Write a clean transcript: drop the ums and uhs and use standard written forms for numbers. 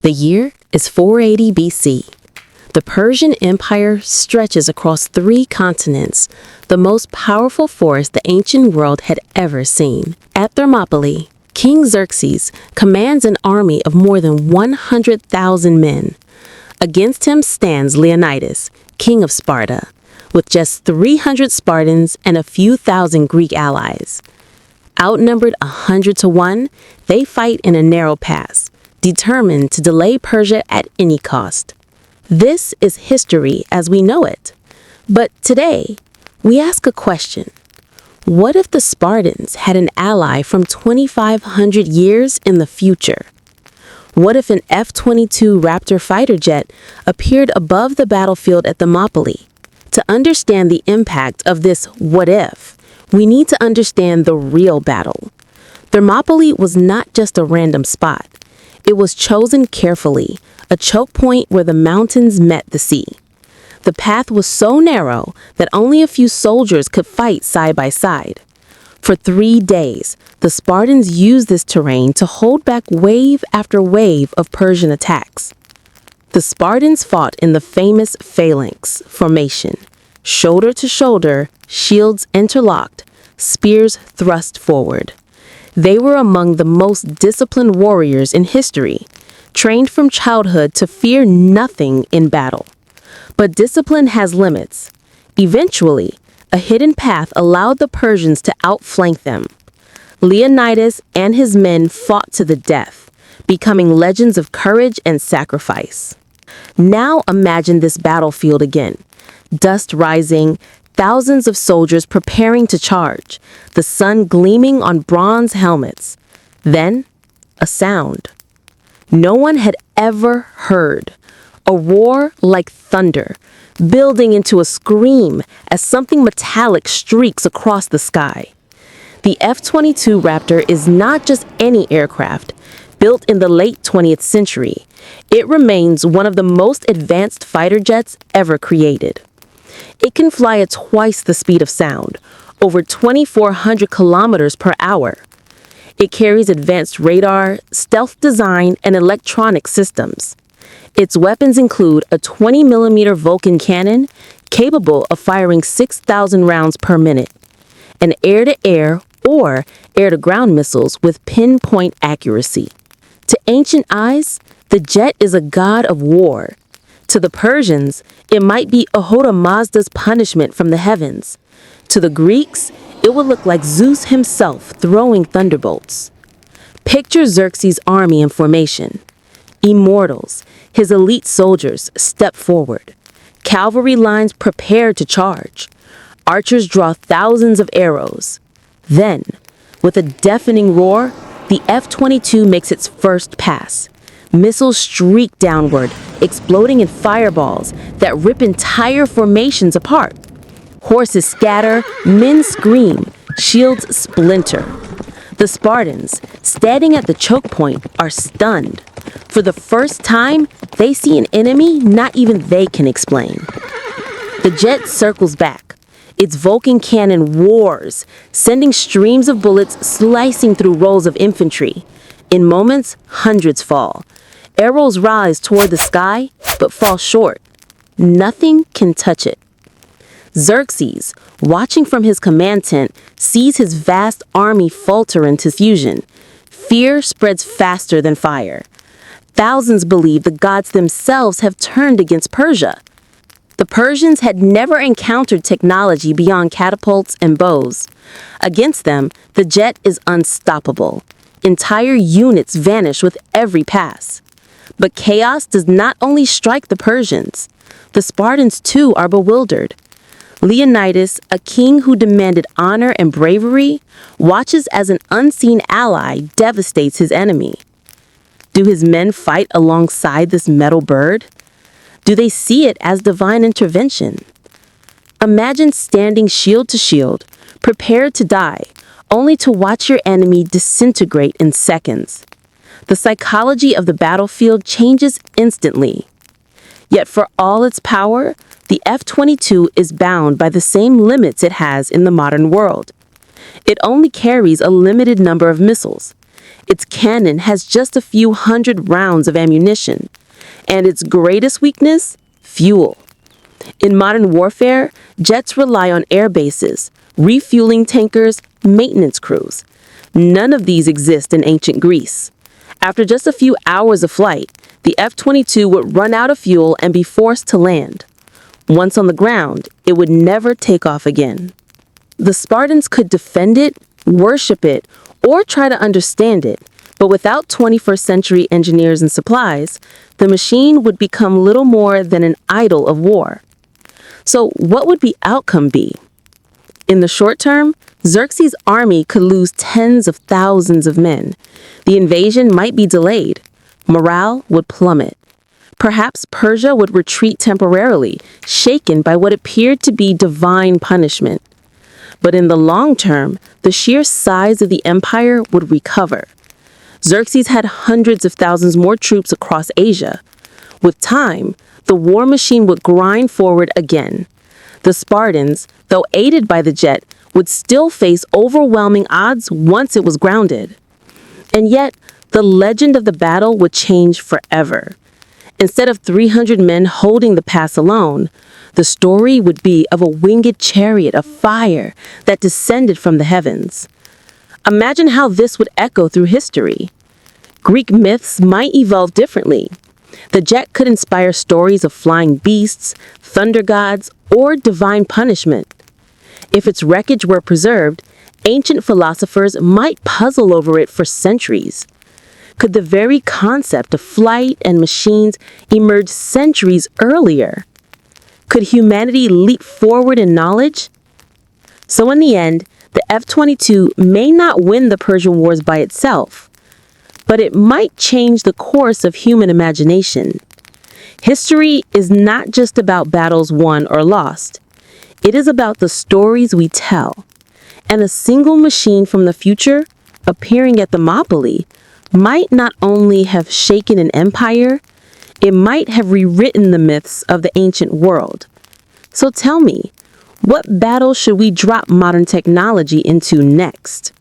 The year is 480 BC. The Persian Empire stretches across 3 continents, the most powerful force the ancient world had ever seen. At Thermopylae, King Xerxes commands an army of more than 100,000 men. Against him stands Leonidas, king of Sparta, with just 300 Spartans and a few thousand Greek allies. Outnumbered 100 to 1, they fight in a narrow pass, determined to delay Persia at any cost. This is history as we know it. But today, we ask a question. What if the Spartans had an ally from 2,500 years in the future? What if an F-22 Raptor fighter jet appeared above the battlefield at Thermopylae? To understand the impact of this what if, we need to understand the real battle. Thermopylae was not just a random spot. It was chosen carefully, a choke point where the mountains met the sea. The path was so narrow that only a few soldiers could fight side by side. For 3 days, the Spartans used this terrain to hold back wave after wave of Persian attacks. The Spartans fought in the famous phalanx formation, shoulder to shoulder, shields interlocked, spears thrust forward. They were among the most disciplined warriors in history, trained from childhood to fear nothing in battle. But discipline has limits. Eventually, a hidden path allowed the Persians to outflank them. Leonidas and his men fought to the death, becoming legends of courage and sacrifice. Now imagine this battlefield again. Dust rising, thousands of soldiers preparing to charge, the sun gleaming on bronze helmets. Then, a sound no one had ever heard. A roar like thunder, building into a scream as something metallic streaks across the sky. The F-22 Raptor is not just any aircraft. Built in the late 20th century, it remains one of the most advanced fighter jets ever created. It can fly at twice the speed of sound, over 2,400 kilometers per hour. It carries advanced radar, stealth design, and electronic systems. Its weapons include a 20mm Vulcan cannon capable of firing 6,000 rounds per minute, and air-to-air or air-to-ground missiles with pinpoint accuracy. To ancient eyes, the jet is a god of war. To the Persians, it might be Ahura Mazda's punishment from the heavens. To the Greeks, it would look like Zeus himself throwing thunderbolts. Picture Xerxes' army in formation. Immortals, his elite soldiers, step forward. Cavalry lines prepare to charge. Archers draw thousands of arrows. Then, with a deafening roar, the F-22 makes its first pass. Missiles streak downward, exploding in fireballs that rip entire formations apart. Horses scatter, men scream, shields splinter. The Spartans, standing at the choke point, are stunned. For the first time, they see an enemy not even they can explain. The jet circles back. Its Vulcan cannon roars, sending streams of bullets slicing through rows of infantry. In moments, hundreds fall. Arrows rise toward the sky, but fall short. Nothing can touch it. Xerxes, watching from his command tent, sees his vast army falter into fusion. Fear spreads faster than fire. Thousands believe the gods themselves have turned against Persia. The Persians had never encountered technology beyond catapults and bows. Against them, the jet is unstoppable. Entire units vanish with every pass. But chaos does not only strike the Persians. The Spartans, too, are bewildered. Leonidas, a king who demanded honor and bravery, watches as an unseen ally devastates his enemy. Do his men fight alongside this metal bird? Do they see it as divine intervention? Imagine standing shield to shield, prepared to die, only to watch your enemy disintegrate in seconds. The psychology of the battlefield changes instantly. Yet for all its power, the F-22 is bound by the same limits it has in the modern world. It only carries a limited number of missiles. Its cannon has just a few hundred rounds of ammunition. And its greatest weakness? Fuel. In modern warfare, jets rely on air bases, refueling tankers, maintenance crews. None of these exist in ancient Greece. After just a few hours of flight, the F-22 would run out of fuel and be forced to land. Once on the ground, it would never take off again. The Spartans could defend it, worship it, or try to understand it, but without 21st century engineers and supplies, the machine would become little more than an idol of war. So what would the outcome be? In the short term, Xerxes' army could lose tens of thousands of men. The invasion might be delayed. Morale would plummet. Perhaps Persia would retreat temporarily, shaken by what appeared to be divine punishment. But in the long term, the sheer size of the empire would recover. Xerxes had hundreds of thousands more troops across Asia. With time, the war machine would grind forward again. The Spartans, though aided by the jet, would still face overwhelming odds once it was grounded. And yet, the legend of the battle would change forever. Instead of 300 men holding the pass alone, the story would be of a winged chariot of fire that descended from the heavens. Imagine how this would echo through history. Greek myths might evolve differently. The jet could inspire stories of flying beasts, thunder gods, or divine punishment. If its wreckage were preserved, ancient philosophers might puzzle over it for centuries. Could the very concept of flight and machines emerge centuries earlier? Could humanity leap forward in knowledge? So in the end, the F-22 may not win the Persian Wars by itself, but it might change the course of human imagination. History is not just about battles won or lost. It is about the stories we tell. And a single machine from the future, appearing at Thermopylae, might not only have shaken an empire, it might have rewritten the myths of the ancient world. So tell me, what battle should we drop modern technology into next?